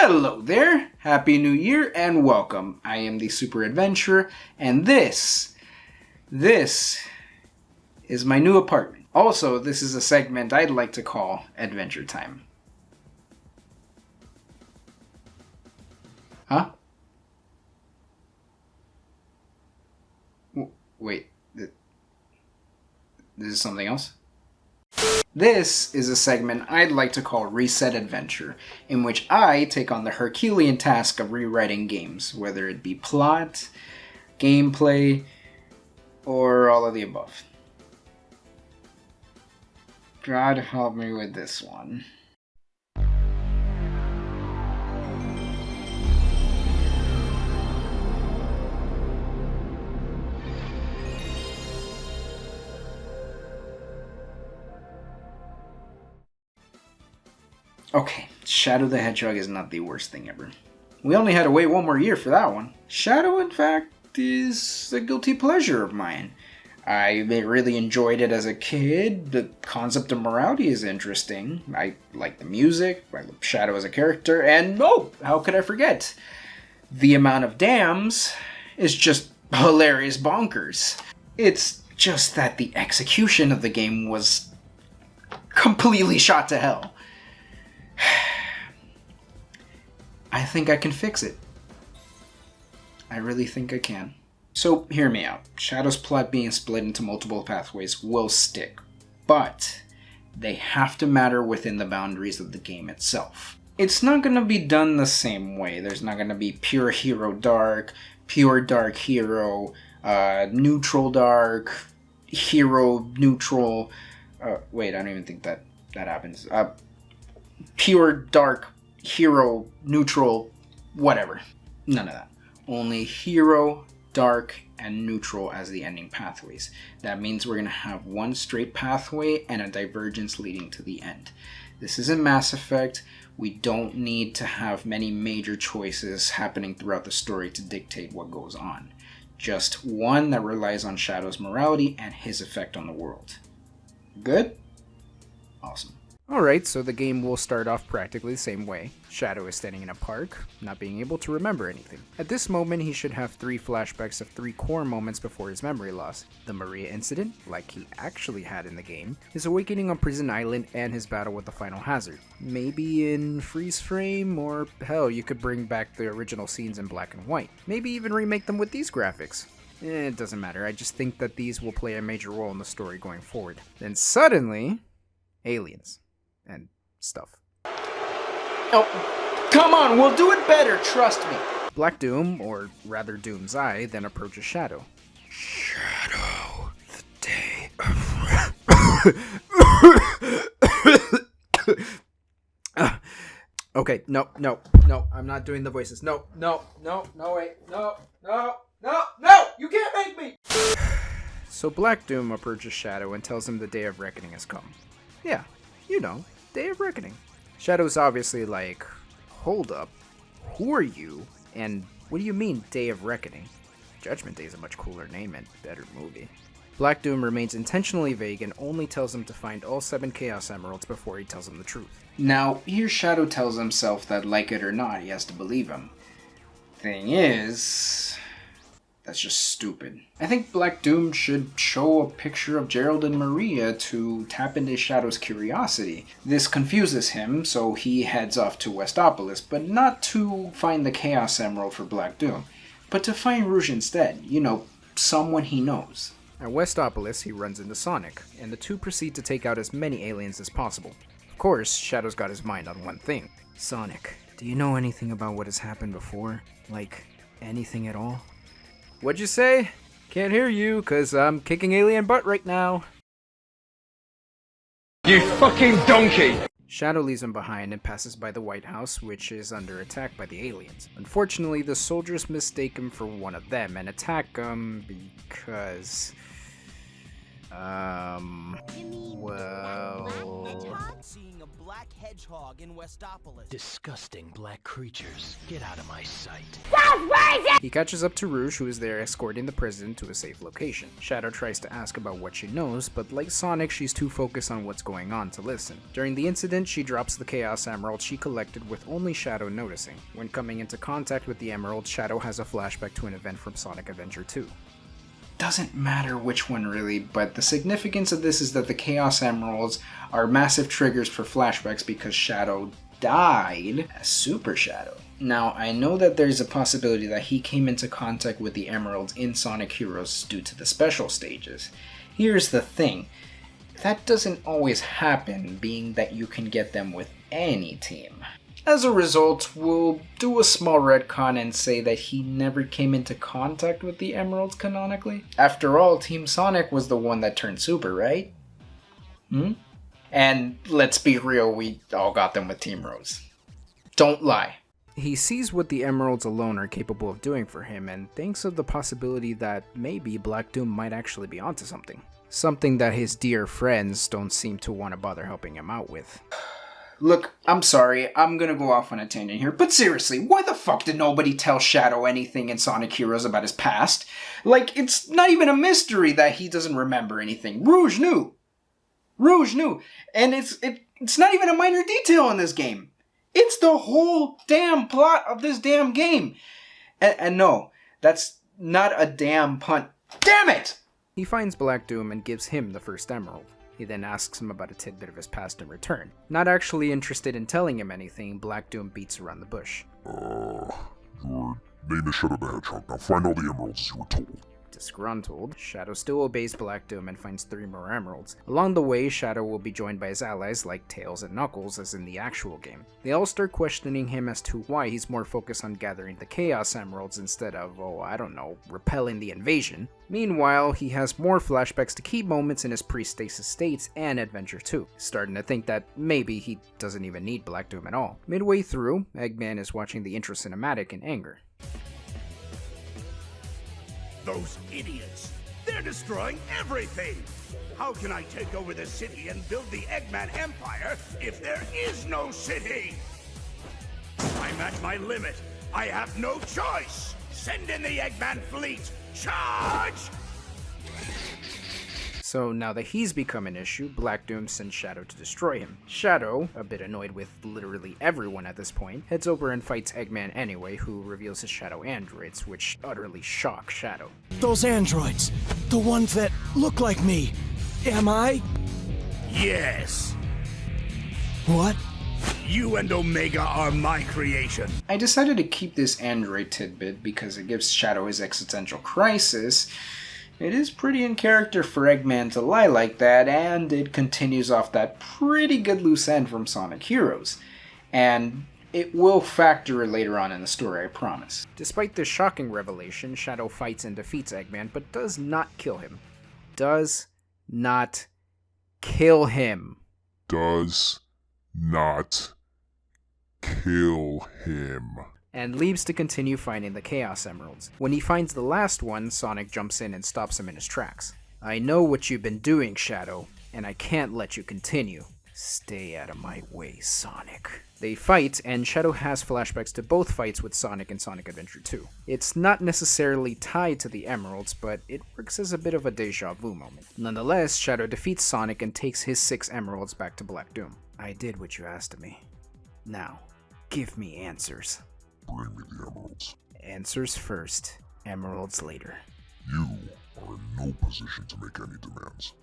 Hello there, Happy New Year and welcome. I am the SuperEdventurer and this is my new apartment. Also, this is a segment I'd like to call Adventure Time. Huh? Wait, this is something else? This is a segment I'd like to call Reset Adventure, in which I take on the Herculean task of rewriting games, whether it be plot, gameplay, or all of the above. God help me with this one. Okay, Shadow the Hedgehog is not the worst thing ever. We only had to wait one more year for that one. Shadow, in fact, is a guilty pleasure of mine. I really enjoyed it as a kid. The concept of morality is interesting. I like the music, I love Shadow as a character, and oh, how could I forget? The amount of dams is just hilarious bonkers. It's just that the execution of the game was completely shot to hell. I think I can fix it. I really think I can. So, hear me out. Shadow's plot being split into multiple pathways will stick, but they have to matter within the boundaries of the game itself. It's not going to be done the same way. There's not going to be pure hero dark, pure dark hero, neutral dark, hero neutral. Wait, I don't even think that happens. Pure dark hero neutral whatever. None of that. Only hero, dark, and neutral as the ending pathways. That means we're going to have one straight pathway and a divergence leading to the end. This isn't Mass Effect. We don't need to have many major choices happening throughout the story to dictate what goes on. Just one that relies on Shadow's morality and his effect on the world. Good? Awesome. Alright, so the game will start off practically the same way. Shadow is standing in a park, not being able to remember anything. At this moment, he should have 3 flashbacks of 3 core moments before his memory loss. The Maria incident, like he actually had in the game, his awakening on Prison Island, and his battle with the final hazard. Maybe in freeze frame, or hell, you could bring back the original scenes in black and white. Maybe even remake them with these graphics. It doesn't matter, I just think that these will play a major role in the story going forward. Then suddenly, aliens. And stuff. Oh, come on, we'll do it better, trust me. Black Doom, or rather Doom's Eye, then approaches Shadow. Shadow, the day of... Okay, no, I'm not doing the voices. No, wait, no, you can't make me! So Black Doom approaches Shadow and tells him the Day of Reckoning has come. Yeah, you know. Day of Reckoning. Shadow's obviously like, hold up, who are you? And what do you mean, Day of Reckoning? Judgment Day is a much cooler name and better movie. Black Doom remains intentionally vague and only tells him to find all 7 Chaos Emeralds before he tells him the truth. Now, here Shadow tells himself that like it or not, he has to believe him. Thing is... that's just stupid. I think Black Doom should show a picture of Gerald and Maria to tap into Shadow's curiosity. This confuses him, so he heads off to Westopolis, but not to find the Chaos Emerald for Black Doom, but to find Rouge instead. You know, someone he knows. At Westopolis, he runs into Sonic, and the two proceed to take out as many aliens as possible. Of course, Shadow's got his mind on one thing. Sonic, do you know anything about what has happened before? Like, anything at all? What'd you say? Can't hear you, cause I'm kicking alien butt right now. You fucking donkey! Shadow leaves him behind and passes by the White House, which is under attack by the aliens. Unfortunately, the soldiers mistake him for one of them and attack him because... Well... Seeing a black hedgehog in Westopolis. Disgusting black creatures. Get out of my sight. He catches up to Rouge, who is there escorting the president to a safe location. Shadow tries to ask about what she knows, but like Sonic, she's too focused on what's going on to listen. During the incident, she drops the Chaos Emerald she collected with only Shadow noticing. When coming into contact with the Emerald, Shadow has a flashback to an event from Sonic Adventure 2. Doesn't matter which one really, but the significance of this is that the Chaos Emeralds are massive triggers for flashbacks because Shadow died as Super Shadow. Now, I know that there's a possibility that he came into contact with the Emeralds in Sonic Heroes due to the special stages. Here's the thing, that doesn't always happen, being that you can get them with any team. As a result, we'll do a small retcon and say that he never came into contact with the Emeralds canonically. After all, Team Sonic was the one that turned Super, right? And let's be real, we all got them with Team Rose. Don't lie. He sees what the Emeralds alone are capable of doing for him and thinks of the possibility that maybe Black Doom might actually be onto something. Something that his dear friends don't seem to want to bother helping him out with. Look, I'm sorry, I'm gonna go off on a tangent here, but seriously, why the fuck did nobody tell Shadow anything in Sonic Heroes about his past? Like, it's not even a mystery that he doesn't remember anything. Rouge knew! And it's not even a minor detail in this game. It's the whole damn plot of this damn game. And no, that's not a damn pun. Damn it! He finds Black Doom and gives him the first emerald. He then asks him about a tidbit of his past in return. Not actually interested in telling him anything, Black Doom beats around the bush. Your name is Shadow the Hedgehog. Now find all the emeralds as you were told. Disgruntled, Shadow still obeys Black Doom and finds 3 more emeralds. Along the way, Shadow will be joined by his allies like Tails and Knuckles as in the actual game. They all start questioning him as to why he's more focused on gathering the Chaos Emeralds instead of, repelling the invasion. Meanwhile, he has more flashbacks to key moments in his pre-stasis states and Adventure 2, starting to think that maybe he doesn't even need Black Doom at all. Midway through, Eggman is watching the intro cinematic in anger. Those idiots! They're destroying everything! How can I take over the city and build the Eggman Empire if there is no city? I'm at my limit. I have no choice! Send in the Eggman fleet! Charge! So now that he's become an issue, Black Doom sends Shadow to destroy him. Shadow, a bit annoyed with literally everyone at this point, heads over and fights Eggman anyway, who reveals his Shadow androids, which utterly shock Shadow. Those androids, the ones that look like me. Am I? Yes! What? You and Omega are my creation. I decided to keep this android tidbit because it gives Shadow his existential crisis. It is pretty in character for Eggman to lie like that, and it continues off that pretty good loose end from Sonic Heroes. And it will factor later on in the story, I promise. Despite this shocking revelation, Shadow fights and defeats Eggman, but does not kill him. Does not kill him. Does not kill him. And leaves to continue finding the Chaos Emeralds. When he finds the last one, Sonic jumps in and stops him in his tracks. I know what you've been doing, Shadow, and I can't let you continue. Stay out of my way, Sonic. They fight, and Shadow has flashbacks to both fights with Sonic and Sonic Adventure 2. It's not necessarily tied to the Emeralds, but it works as a bit of a deja vu moment. Nonetheless, Shadow defeats Sonic and takes his 6 Emeralds back to Black Doom. I did what you asked of me. Now, give me answers. Bring me the emeralds. Answers first, emeralds later. You are in no position to make any demands.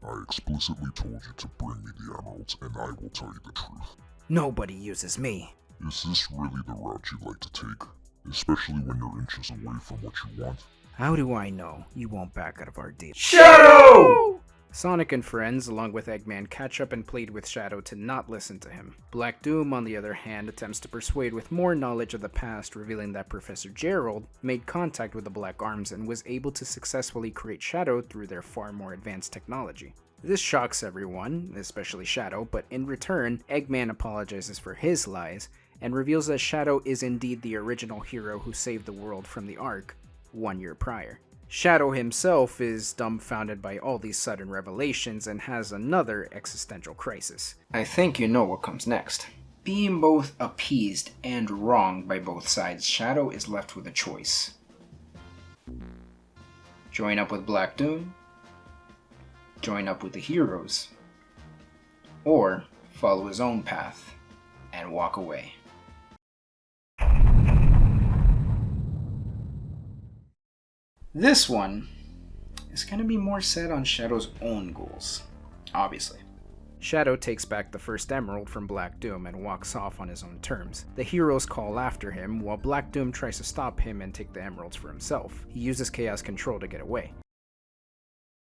I explicitly told you to bring me the emeralds, and I will tell you the truth. Nobody uses me. Is this really the route you'd like to take? Especially when you're inches away from what you want? How do I know you won't back out of our deal? Shadow! Sonic and friends, along with Eggman, catch up and plead with Shadow to not listen to him. Black Doom, on the other hand, attempts to persuade with more knowledge of the past, revealing that Professor Gerald made contact with the Black Arms and was able to successfully create Shadow through their far more advanced technology. This shocks everyone, especially Shadow, but in return, Eggman apologizes for his lies and reveals that Shadow is indeed the original hero who saved the world from the Ark 1 year prior. Shadow himself is dumbfounded by all these sudden revelations and has another existential crisis. I think you know what comes next. Being both appeased and wronged by both sides, Shadow is left with a choice. Join up with Black Doom, join up with the heroes, or follow his own path and walk away. This one is going to be more set on Shadow's own goals, obviously. Shadow takes back the first emerald from Black Doom and walks off on his own terms. The heroes call after him, while Black Doom tries to stop him and take the emeralds for himself. He uses Chaos Control to get away.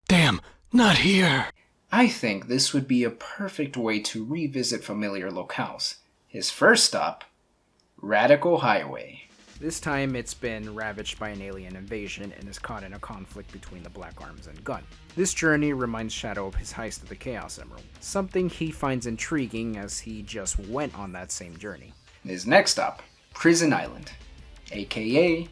Damn, not here! I think this would be a perfect way to revisit familiar locales. His first stop, Radical Highway. This time it's been ravaged by an alien invasion and is caught in a conflict between the Black Arms and Gun. This journey reminds Shadow of his heist of the Chaos Emerald, something he finds intriguing as he just went on that same journey. His next stop, Prison Island, a.k.a.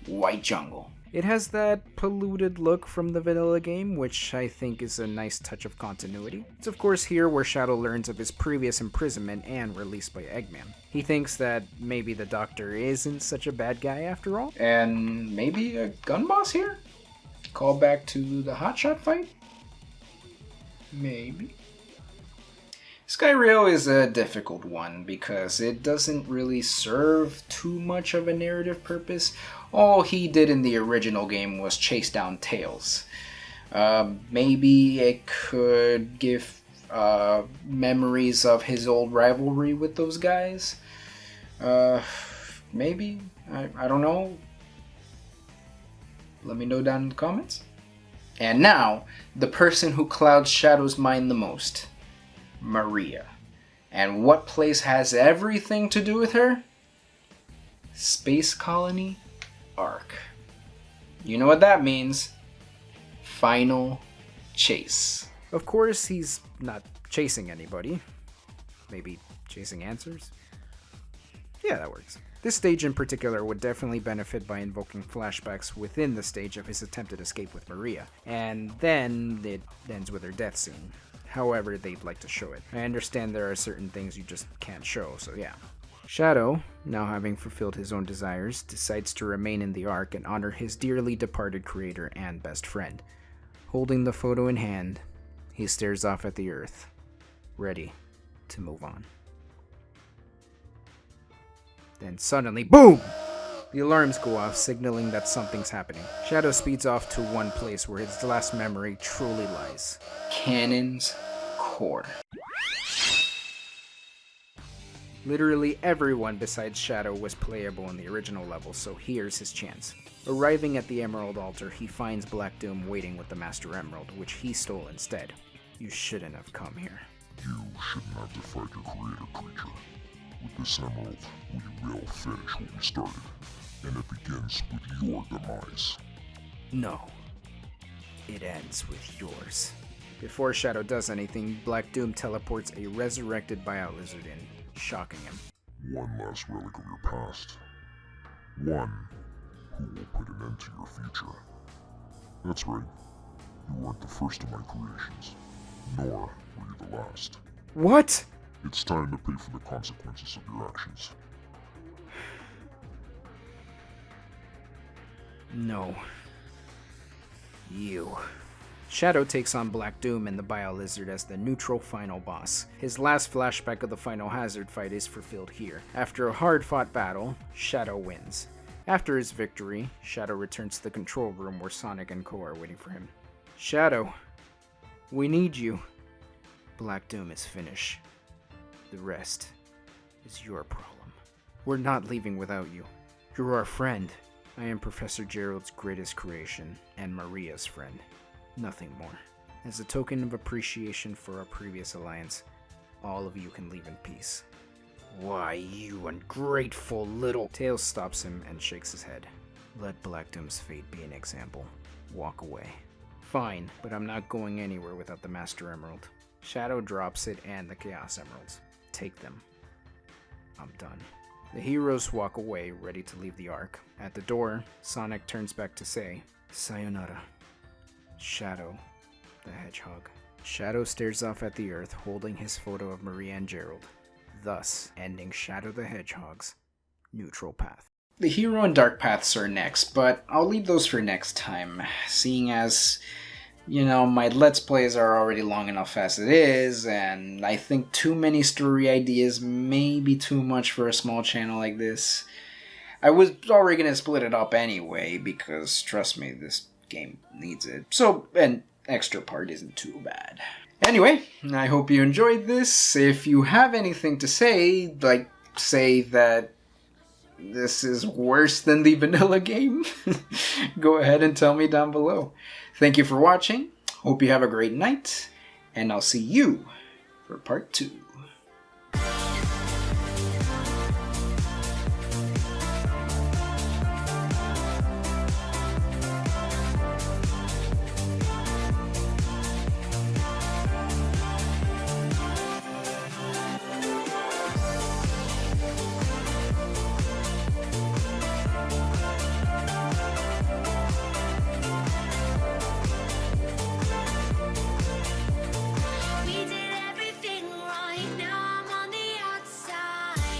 White Jungle. It has that polluted look from the vanilla game, which I think is a nice touch of continuity. It's of course here where Shadow learns of his previous imprisonment and release by Eggman. He thinks that maybe the Doctor isn't such a bad guy after all. And maybe a gun boss here? Call back to the hotshot fight? Maybe. Skyrail is a difficult one because it doesn't really serve too much of a narrative purpose. All he did in the original game was chase down Tails. Maybe it could give memories of his old rivalry with those guys. Maybe. I don't know. Let me know down in the comments. And now, the person who clouds Shadow's mind the most. Maria. And what place has everything to do with her? Space Colony Arc. You know what that means. Final chase. Of course, he's not chasing anybody. Maybe chasing answers? Yeah, that works. This stage in particular would definitely benefit by invoking flashbacks within the stage of his attempted escape with Maria, and then it ends with her death scene. However they'd like to show it. I understand there are certain things you just can't show, so yeah. Shadow, now having fulfilled his own desires, decides to remain in the Ark and honor his dearly departed creator and best friend. Holding the photo in hand, he stares off at the Earth, ready to move on. Then suddenly, boom! The alarms go off, signaling that something's happening. Shadow speeds off to one place where his last memory truly lies. Cannon's core. Literally everyone besides Shadow was playable in the original level, so here's his chance. Arriving at the Emerald Altar, he finds Black Doom waiting with the Master Emerald, which he stole instead. You shouldn't have come here. You shouldn't have defied your creator, creature. With this emerald, we will finish what we started, and it begins with your demise. No. It ends with yours. Before Shadow does anything, Black Doom teleports a resurrected Bio-Lizard in, shocking him. One last relic of your past. One who will put an end to your future. That's right. You weren't the first of my creations, nor were you the last. What? It's time to pay for the consequences of your actions. No. You. Shadow takes on Black Doom and the Bio-Lizard as the neutral final boss. His last flashback of the final Hazard fight is fulfilled here. After a hard-fought battle, Shadow wins. After his victory, Shadow returns to the control room where Sonic and Ko are waiting for him. Shadow, we need you. Black Doom is finished. The rest is your problem. We're not leaving without you. You're our friend. I am Professor Gerald's greatest creation, and Maria's friend. Nothing more. As a token of appreciation for our previous alliance, all of you can leave in peace. Why, you ungrateful little... Tails stops him and shakes his head. Let Black Doom's fate be an example. Walk away. Fine, but I'm not going anywhere without the Master Emerald. Shadow drops it and the Chaos Emeralds. Take them. I'm done. The heroes walk away, ready to leave the arc. At the door, Sonic turns back to say, "Sayonara, Shadow the Hedgehog." Shadow stares off at the earth, holding his photo of Maria and Gerald, thus ending Shadow the Hedgehog's neutral path. The hero and dark paths are next, but I'll leave those for next time, seeing as, my Let's Plays are already long enough as it is, and I think too many story ideas may be too much for a small channel like this. I was already going to split it up anyway, because trust me, this game needs it. So an extra part isn't too bad. Anyway, I hope you enjoyed this. If you have anything to say, like say that this is worse than the vanilla game, go ahead and tell me down below. Thank you for watching. Hope you have a great night, and I'll see you for part 2.